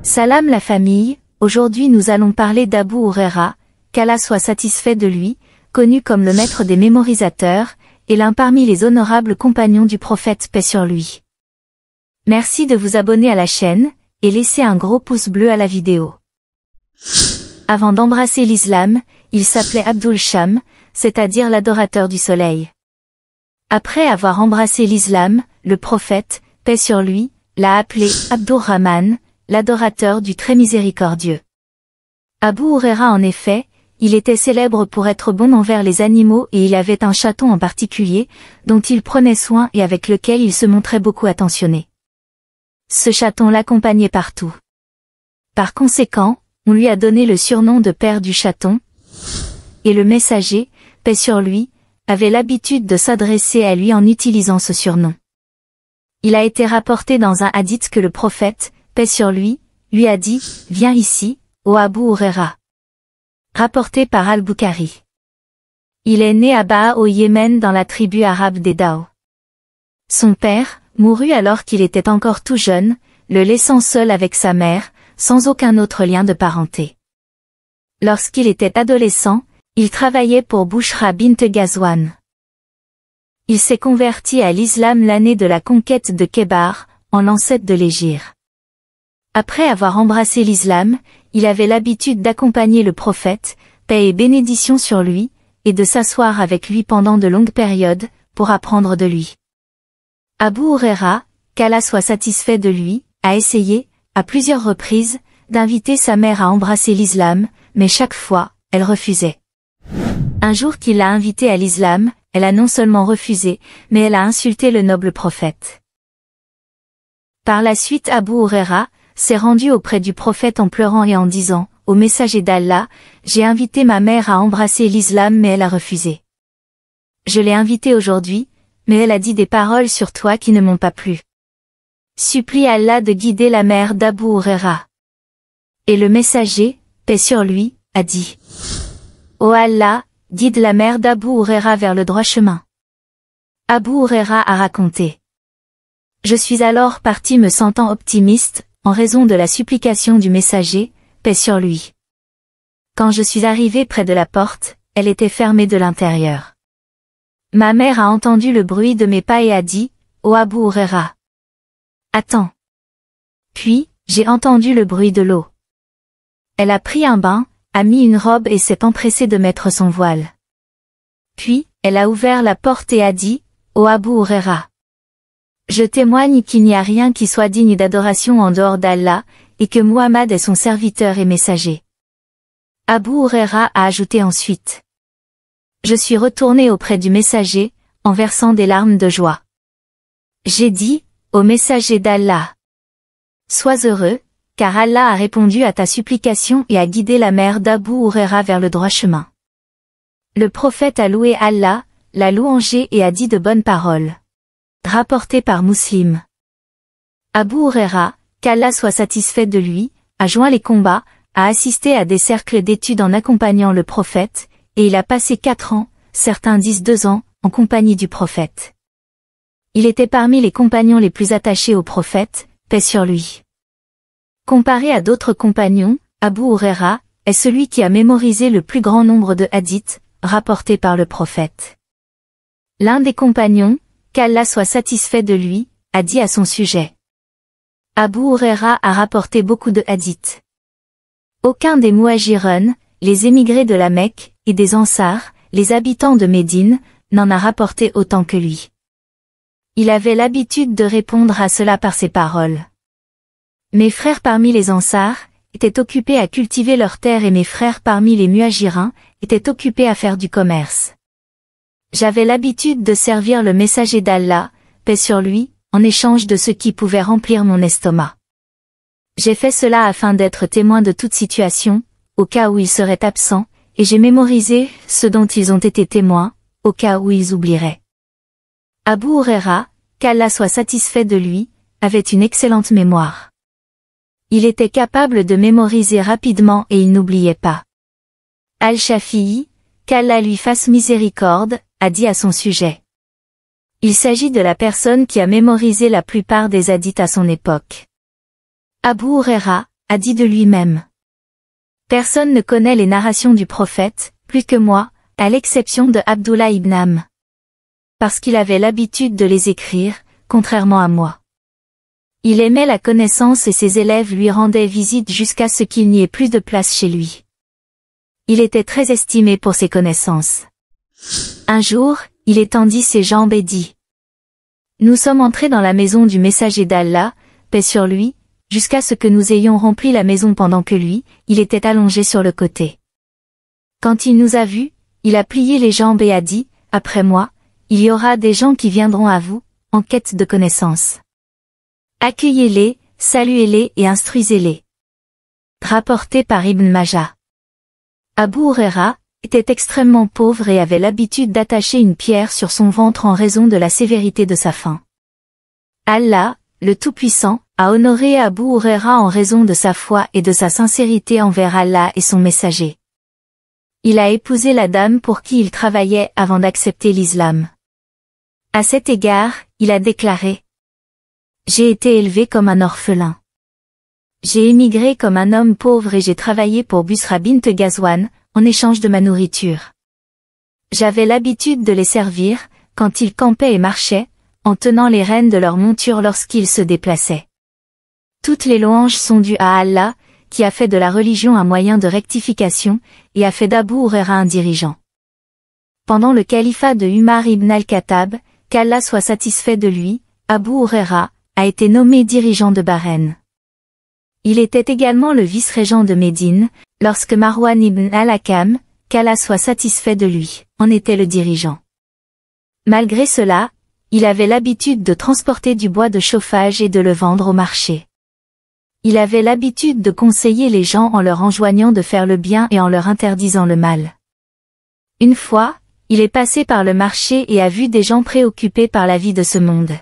Salam la famille, aujourd'hui nous allons parler d'Abu Huraira, qu'Allah soit satisfait de lui, connu comme le maître des mémorisateurs, et l'un parmi les honorables compagnons du prophète paix sur lui. Merci de vous abonner à la chaîne, et laissez un gros pouce bleu à la vidéo. Avant d'embrasser l'islam, il s'appelait Abdul Sham, c'est-à-dire l'adorateur du soleil. Après avoir embrassé l'islam, le prophète, paix sur lui, l'a appelé Abdurrahman, l'adorateur du très miséricordieux. Abu Huraira en effet, il était célèbre pour être bon envers les animaux et il avait un chaton en particulier, dont il prenait soin et avec lequel il se montrait beaucoup attentionné. Ce chaton l'accompagnait partout. Par conséquent, on lui a donné le surnom de père du chaton, et le messager, paix sur lui, avait l'habitude de s'adresser à lui en utilisant ce surnom. Il a été rapporté dans un hadith que le prophète, paix sur lui a dit « Viens ici, ô Abu Huraira ». Rapporté par Al-Bukhari. Il est né à Ba'a au Yémen dans la tribu arabe des Dao. Son père, mourut alors qu'il était encore tout jeune, le laissant seul avec sa mère, sans aucun autre lien de parenté. Lorsqu'il était adolescent, il travaillait pour Bushra bint Ghazwan. Il s'est converti à l'islam l'année de la conquête de Khaybar, en l'ancêtre de l'Hégire. Après avoir embrassé l'islam, il avait l'habitude d'accompagner le prophète, paix et bénédiction sur lui, et de s'asseoir avec lui pendant de longues périodes, pour apprendre de lui. Abu Huraira, qu'Allah soit satisfait de lui, a essayé, à plusieurs reprises, d'inviter sa mère à embrasser l'islam, mais chaque fois, elle refusait. Un jour qu'il l'a invitée à l'islam, elle a non seulement refusé, mais elle a insulté le noble prophète. Par la suite Abu Huraira s'est rendu auprès du prophète en pleurant et en disant, « Ô messager d'Allah, j'ai invité ma mère à embrasser l'islam mais elle a refusé. Je l'ai invitée aujourd'hui, mais elle a dit des paroles sur toi qui ne m'ont pas plu. Supplie Allah de guider la mère d'Abu Huraira. » Et le messager, paix sur lui, a dit, « Ô Allah, guide la mère d'Abu Huraira vers le droit chemin. » Abu Huraira a raconté. Je suis alors parti me sentant optimiste, en raison de la supplication du messager, paix sur lui. Quand je suis arrivé près de la porte, elle était fermée de l'intérieur. Ma mère a entendu le bruit de mes pas et a dit, « Ô Abu Huraira. Attends. » Puis, j'ai entendu le bruit de l'eau. Elle a pris un bain, a mis une robe et s'est empressée de mettre son voile. Puis, elle a ouvert la porte et a dit, « Ô Abu Huraira. Je témoigne qu'il n'y a rien qui soit digne d'adoration en dehors d'Allah, et que Muhammad est son serviteur et messager. » Abu Huraira a ajouté ensuite. Je suis retourné auprès du messager, en versant des larmes de joie. J'ai dit, ô messager d'Allah. Sois heureux, car Allah a répondu à ta supplication et a guidé la mère d'Abu Huraira vers le droit chemin. Le prophète a loué Allah, l'a louangé et a dit de bonnes paroles. Rapporté par Muslim. Abu Huraira, qu'Allah soit satisfait de lui, a joint les combats, a assisté à des cercles d'études en accompagnant le prophète, et il a passé 4 ans, certains disent 2 ans, en compagnie du prophète. Il était parmi les compagnons les plus attachés au prophète, paix sur lui. Comparé à d'autres compagnons, Abu Huraira est celui qui a mémorisé le plus grand nombre de hadiths, rapportés par le prophète. L'un des compagnons, qu'Allah soit satisfait de lui, a dit à son sujet. Abu Huraira a rapporté beaucoup de hadiths. Aucun des Muhajirun, les émigrés de la Mecque, et des Ansar, les habitants de Médine, n'en a rapporté autant que lui. Il avait l'habitude de répondre à cela par ces paroles. Mes frères parmi les Ansar, étaient occupés à cultiver leurs terres et mes frères parmi les Muhajirins, étaient occupés à faire du commerce. J'avais l'habitude de servir le messager d'Allah, paix sur lui, en échange de ce qui pouvait remplir mon estomac. J'ai fait cela afin d'être témoin de toute situation, au cas où ils seraient absents, et j'ai mémorisé ce dont ils ont été témoins, au cas où ils oublieraient. Abu Huraira, qu'Allah soit satisfait de lui, avait une excellente mémoire. Il était capable de mémoriser rapidement et il n'oubliait pas. Al-Shafi'i, qu'Allah lui fasse miséricorde, a dit à son sujet. Il s'agit de la personne qui a mémorisé la plupart des hadiths à son époque. Abu Huraira a dit de lui-même: personne ne connaît les narrations du prophète, plus que moi, à l'exception de Abdullah ibn Amr. Parce qu'il avait l'habitude de les écrire, contrairement à moi. Il aimait la connaissance et ses élèves lui rendaient visite jusqu'à ce qu'il n'y ait plus de place chez lui. Il était très estimé pour ses connaissances. Un jour, il étendit ses jambes et dit: nous sommes entrés dans la maison du messager d'Allah, paix sur lui, jusqu'à ce que nous ayons rempli la maison pendant que lui, il était allongé sur le côté. Quand il nous a vus, il a plié les jambes et a dit: après moi, il y aura des gens qui viendront à vous, en quête de connaissances. Accueillez-les, saluez-les et instruisez-les. Rapporté par Ibn Majah. Abu Huraira était extrêmement pauvre et avait l'habitude d'attacher une pierre sur son ventre en raison de la sévérité de sa faim. Allah, le Tout-Puissant, a honoré Abu Huraira en raison de sa foi et de sa sincérité envers Allah et son messager. Il a épousé la dame pour qui il travaillait avant d'accepter l'islam. À cet égard, il a déclaré: j'ai été élevé comme un orphelin. J'ai émigré comme un homme pauvre et j'ai travaillé pour Busra bint Ghazwan, en échange de ma nourriture. J'avais l'habitude de les servir, quand ils campaient et marchaient, en tenant les rênes de leur monture lorsqu'ils se déplaçaient. Toutes les louanges sont dues à Allah, qui a fait de la religion un moyen de rectification, et a fait d'Abu Huraira un dirigeant. Pendant le califat de Umar ibn al-Khattab, qu'Allah soit satisfait de lui, Abu Huraira a été nommé dirigeant de Bahreïn. Il était également le vice-régent de Médine, lorsque Marwan ibn al-Hakam, qu'Allah soit satisfait de lui, en était le dirigeant. Malgré cela, il avait l'habitude de transporter du bois de chauffage et de le vendre au marché. Il avait l'habitude de conseiller les gens en leur enjoignant de faire le bien et en leur interdisant le mal. Une fois, il est passé par le marché et a vu des gens préoccupés par la vie de ce monde.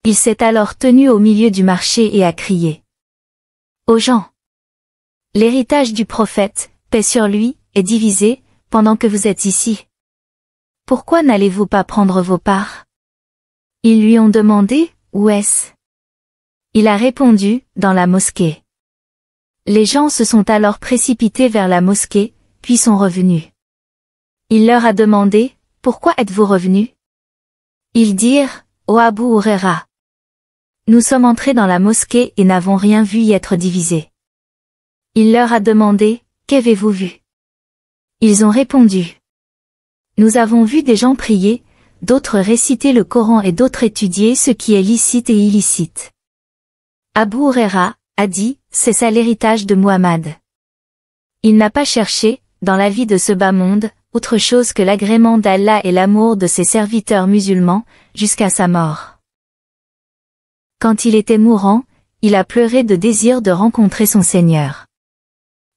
Il s'est alors tenu au milieu du marché et a crié aux gens: l'héritage du prophète, paix sur lui, est divisé, pendant que vous êtes ici. Pourquoi n'allez-vous pas prendre vos parts? Ils lui ont demandé: où est-ce? Il a répondu: dans la mosquée. Les gens se sont alors précipités vers la mosquée, puis sont revenus. Il leur a demandé: pourquoi êtes-vous revenus? Ils dirent: ô Abu Huraira, nous sommes entrés dans la mosquée et n'avons rien vu y être divisé. Il leur a demandé: qu'avez-vous vu? Ils ont répondu: nous avons vu des gens prier, d'autres réciter le Coran et d'autres étudier ce qui est licite et illicite. Abu Huraira a dit: c'est ça l'héritage de Muhammad. Il n'a pas cherché, dans la vie de ce bas monde, autre chose que l'agrément d'Allah et l'amour de ses serviteurs musulmans, jusqu'à sa mort. Quand il était mourant, il a pleuré de désir de rencontrer son Seigneur.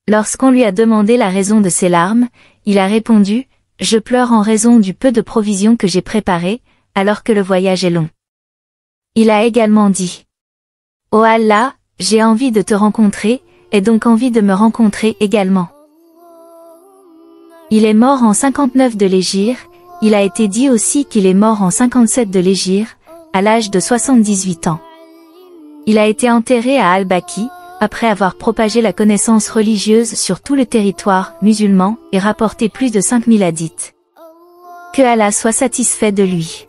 Lorsqu'on lui a demandé la raison de ses larmes, il a répondu: je pleure en raison du peu de provisions que j'ai préparées, alors que le voyage est long. Il a également dit: ô Allah, j'ai envie de te rencontrer, et donc envie de me rencontrer également. Il est mort en 59 de l'Hégire, il a été dit aussi qu'il est mort en 57 de l'Hégire, à l'âge de 78 ans. Il a été enterré à Al-Baqi, après avoir propagé la connaissance religieuse sur tout le territoire musulman et rapporté plus de 5000 hadiths. Que Allah soit satisfait de lui.